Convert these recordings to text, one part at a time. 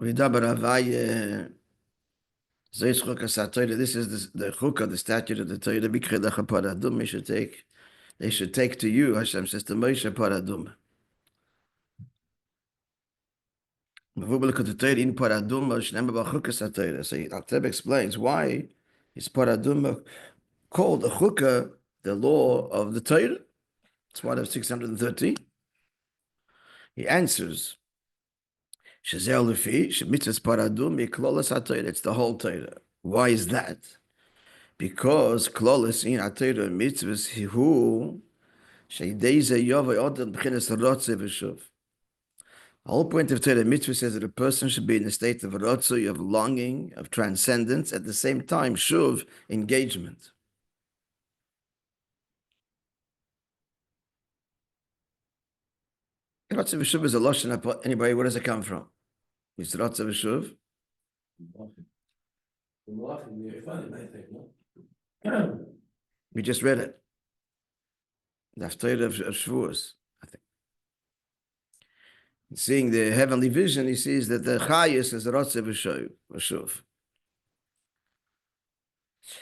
Vidaber Rabbi, Zeis Chukas HaTorah. This is the Chukah, the statute of the Torah. Bikredach Paradum. They should take to you. Hashem says to Moishe Paradum. V'vubel the Torah in Paradum. Shneim Ba Chukas HaTorah. So HaTorah explains why is Paradum called a Chukah, the law of the Torah. It's one of 613. He answers. Shazel Lefi, Shemitzvahs Paradum, Miklolas HaTorah. It's the whole Torah. Why is that? Because Klolas in HaTorah mitzvahs hu sheideze yovay odem b'chinas rotze v'shuv. The whole point of Torah mitzvah says that a person should be in a state of rotze, of longing, of transcendence, at the same time shuv, engagement. Rotze v'shuv is a lashon. Anybody, where does it come from? Is rotze v'shuv? We just read it. The Haftarah of Shavuos, I think. Seeing the heavenly vision, he sees that the Chayis is Rotze v'shuv.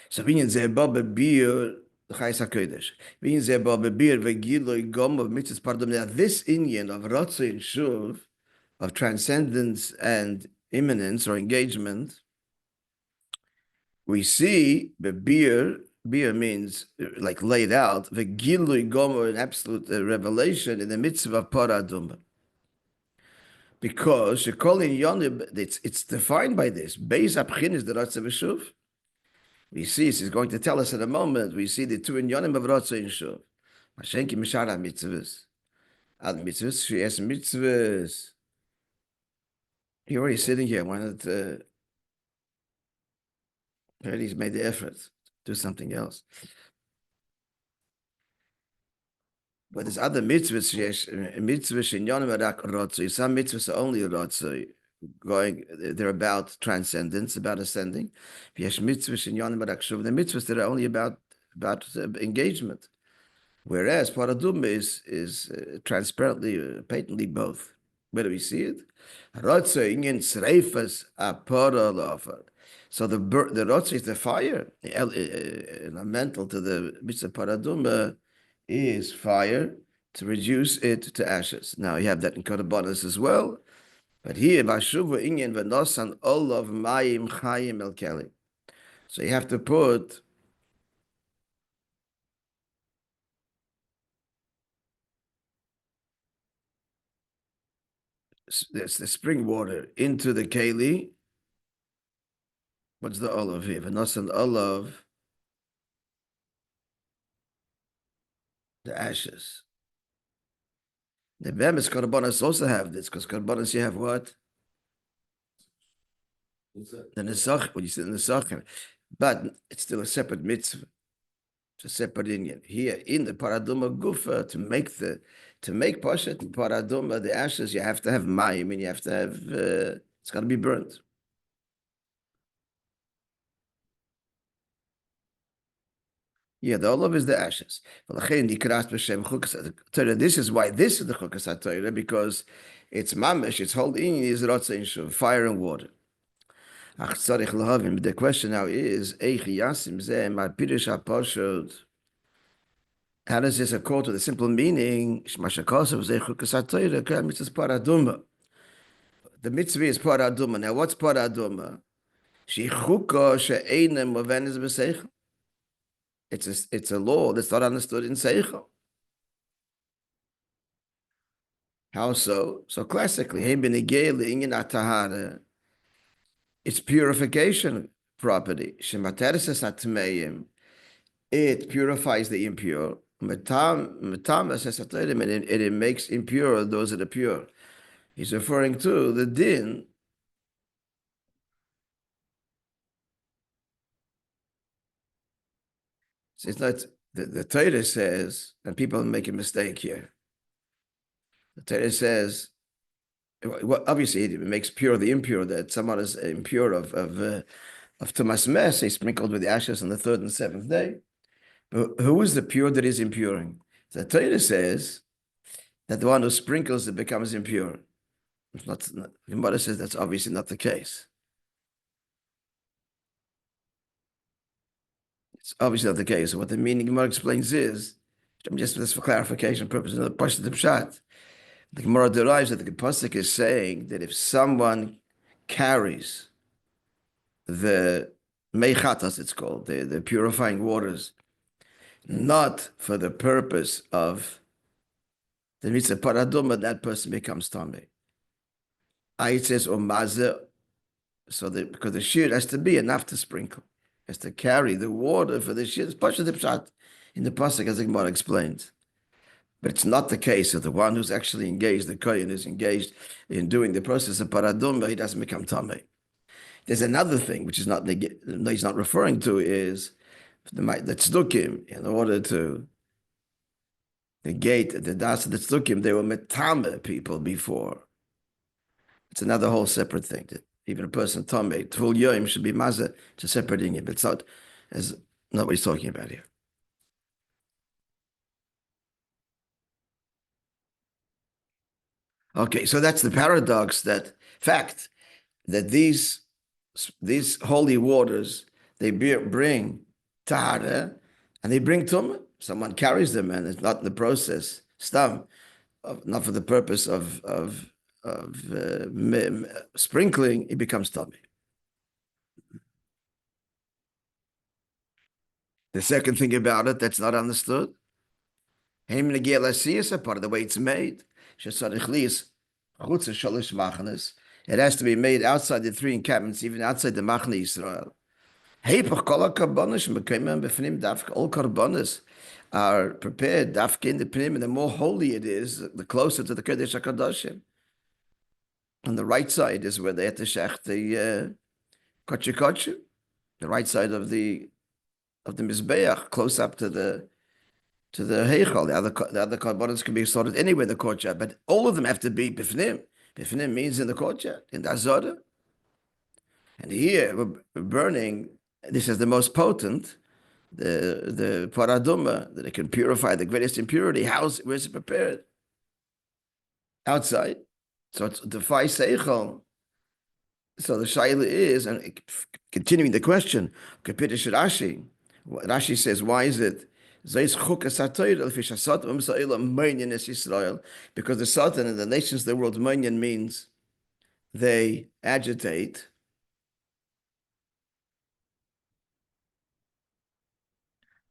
So Vinyan Zeba Bebir, the Chayis HaKodesh. Vinyan Zeba Bebir v'giloi gom of mitzvahs paradum. Now this Inyan of Rotze and Shuv, of transcendence and immanence or engagement, we see the beer means like laid out, the gilui gomer, an absolute revelation in the mitzvah of paradum. Because shekolin yonib, it's defined by this. Beis abchin is the Rotze v'shuv. We see, he's going to tell us in a moment, we see the two inyonim of Rotze and Shuv. Mashenki mishara mitzvahs. Ad mitzvahs, she has mitzvahs. You're already sitting here. Why not? Already he's made the effort to do something else. But there's other mitzvahs. Mitzvahs inyonim arak rotze. Some mitzvahs are only rotze, they're about transcendence, about ascending. Yesh mitzvahs inyonim arak shuv. The mitzvahs that are only about engagement. Whereas paradum is transparently, patently both. Where do we see it? Rotze inyan sreifas apara lafer. So the rotze is the fire, elemental to the mitzvah paradum is fire, to reduce it to ashes. Now you have that in Kodabonis as well, but here vashuva inyan v'nosan olav mayim chayim el keli. So you have to put the spring water into the keli. What's the olav here? V'nosan olav, the ashes. The Bemis Kodabonis also have this, because Kodabonis you have what? The Nesach, when you say the Nesach, but it's still a separate mitzvah. It's a separate Indian. Here in the Paraduma Gufa, to make Pashat in Paraduma, the ashes, you have to have Mayim, and you have to have, it's got to be burnt. Yeah, the olive is the ashes. This is why this is the Chukas HaTorah, because it's mamish, its whole in is rotze and shuv, fire and water. The question now is, how does this accord to the simple meaning? The mitzvah is paraduma. Now, what's paraduma? It's a law that's not understood in seichel. How so? So classically, it's purification property. It purifies the impure. And it makes impure those that are pure. He's referring to the din. It's not, the Torah says, and people make a mistake here. The Torah says, well, obviously it makes pure the impure, that someone is impure of Tumas Mes, he sprinkled with the ashes on the third and seventh day. But who is the pure that is impuring? The Torah says that the one who sprinkles it becomes impure. It's not, the Gemara says that's obviously not the case. It's obviously not the case. So what the meaning Gemara explains is, just for this for clarification purposes, the Pasuk the Pshat. The Gemara derives that the Pasuk is saying that if someone carries the meichatas, it's called, the purifying waters, not for the purpose of the mitzvah paraduma, that person becomes tamei. It says omaze, so that because the shear has to be enough to sprinkle, has to carry the water for the shear. It's pasuk the pshat in the pasuk as the Gemara explains. But it's not the case of the one who's actually engaged, the kohen is engaged in doing the process of paraduma, he doesn't become tamei. There's another thing which is not he's not referring to is the tzdukim, in order to negate the das of the tzdukim, they were metame people before. It's another whole separate thing. That even a person tamei, tvul yom should be mazeh, it's a separate thing, but it's not what he's talking about here. Okay, so that's the paradox, that fact that these holy waters, they bring tahara and they bring tumah. Someone carries them and it's not in the process, not for the purpose of sprinkling, it becomes tummy. The second thing about it that's not understood, part of the way it's made, it has to be made outside the three encampments, even outside the Machne Yisrael. All korbanos are prepared, dafke in the pnim, and the more holy it is, the closer to the Kodesh HaKadoshim. On the right side is where they h'tשכ the kodesh, the right side of the mizbeach, close up to the heichal. The other korbanos can be sorted anywhere in the courtyard, but all of them have to be bifnim. Bifnim means in the courtyard, in the azorah. And here we're burning. This is the most potent, the paraduma, that it can purify the greatest impurity. Where's it prepared? Outside. So it's the five seichel. So the shaila is, and continuing the question, Rashi says, why is it? Because the Satan and the nations of the world, Minyan means they agitate.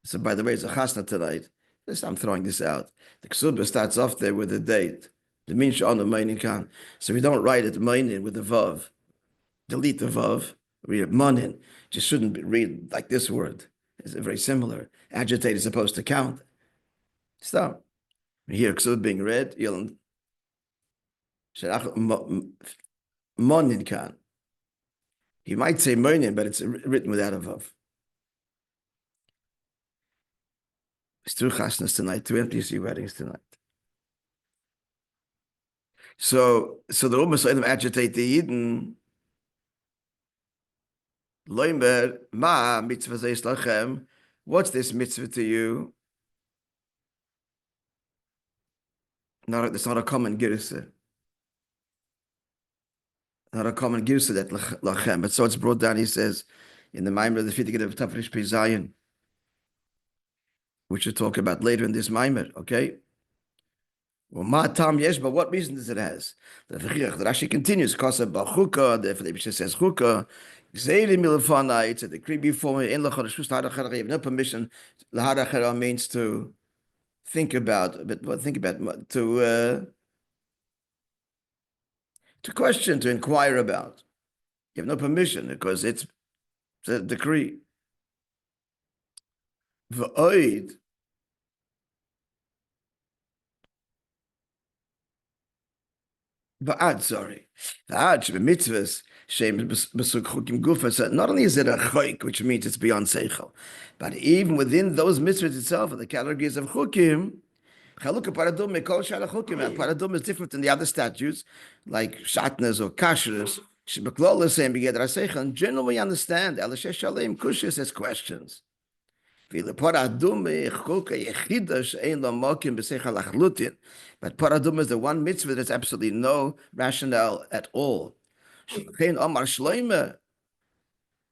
So by the way, it's a chasna tonight. I'm throwing this out. The Ksubah starts off there with the date. The minsha on the Minyan kan. So we don't write it Minyan with the vav. Delete the vav. Read it manin. Just shouldn't read like this word. It's very similar. Agitate is supposed to count. Stop. Here, Ksubah being read. Manin kan. You might say Minyan, but it's written without a vav. It's two chasnas tonight, two MPC weddings tonight. So the Ummah Sa'im agitate the Yidden. Loimer, ma mitzvah zeis lachem. What's this mitzvah to you? It's not a common girsa. Not a common girsa that lachem. But so it's brought down, he says, in the Maimar of the Fitigid of Tafrish Pi Zayin, which we'll talk about later in this Maimar, okay? Well, ma tam yesh, but what reason does it has? The Rashi continues, Kosa b'chuka, the Mishnah says chuka, Gzeili milafana, it's a decree before me, in l'chodeshus l'hadachara, you have no permission, l'hadachara means to think about, to question, to inquire about. You have no permission because it's a decree. V'oid, sorry. Mitzvahs, not only is it a choik, which means it's beyond seichel, but even within those mitzvahs itself, in the categories of chukim, paradum is different than the other statutes, like shatnas or kashrus. And generally we understand, Kushya says questions. But paradum is the one mitzvah there's absolutely no rationale at all.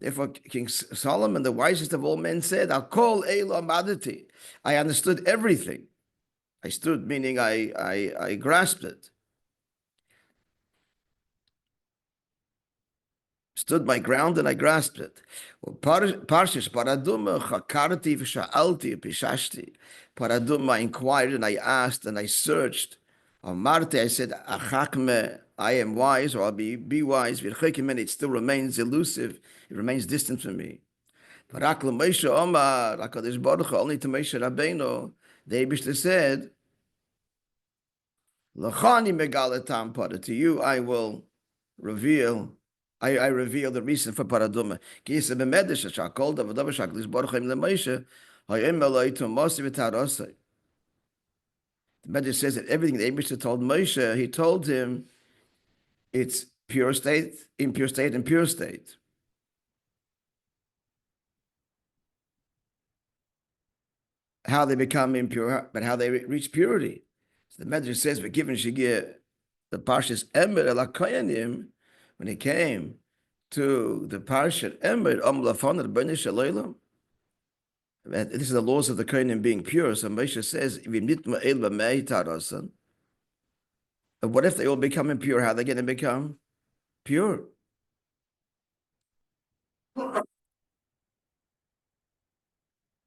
Therefore, King Solomon, the wisest of all men, said, "I'll call Eila Madati." I understood everything. I stood, meaning I grasped it. Stood my ground and I grasped it. Parshish paraduma chakarti v'sha'alti pishashti. Paraduma, I inquired and I asked and I searched. Marte, I said, achakme, I am wise, or I'll be wise. V'chekimen, it still remains elusive. It remains distant from me. Parak l'Moshe Omar, HaKadosh Baruch Hu, only to Moshe Rabbeinu, the Eibishter said, L'chani megaletam pada, to you I will reveal. I reveal the reason for paraduma. The Medrash says that everything the Eibishter told Moshe, he told him it's pure state, impure state, and pure state. How they become impure, but how they reach purity. So the Medrash says, "But given Shigir, the Parshas Emer el HaKoyanim, when he came to the Parshat Emer, Lafon el Bnei Shalaylam, this is the laws of the Koyanim being pure. So Moshe says, what if they all become impure? How are they going to become pure?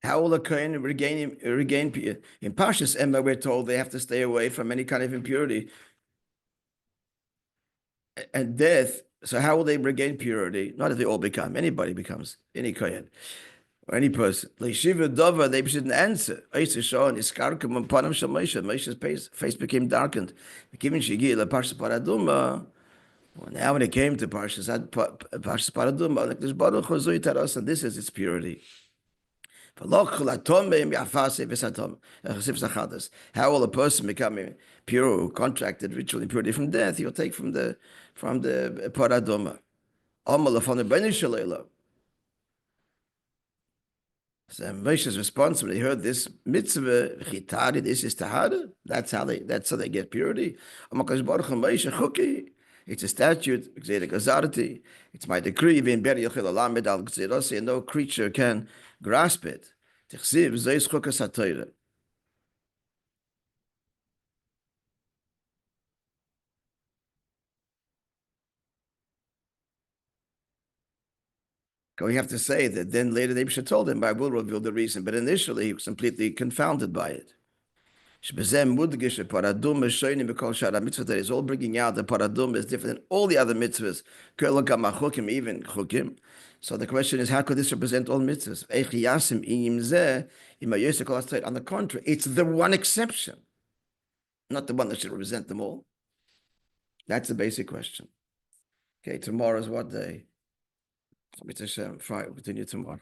How will a Kohen regain in Parshas Emma? We're told they have to stay away from any kind of impurity and death. So how will they regain purity? Not if they all become. Anybody becomes any Kohen or any person. Leishiva Dova, they shouldn't answer. Moshe's face became darkened. Now when it came to Parshas Paraduma, this is its purity. How will a person become pure who contracted ritual impurity from death? He'll take from the paraduma. So Moshe's response when he heard this mitzvah, this is tahara. That's how they get purity. It's a statute. It's my decree. And no creature can grasp it. We have to say that then later the Eibishter told him, I will reveal the reason. But initially he was completely confounded by it. That is all bringing out the paradum is different than all the other mitzvahs, even chukim. So the question is, how could this represent all mitzvahs? On the contrary, it's the one exception, not the one that should represent them all. That's the basic question. Okay, tomorrow is what day? Friday. We'll continue tomorrow.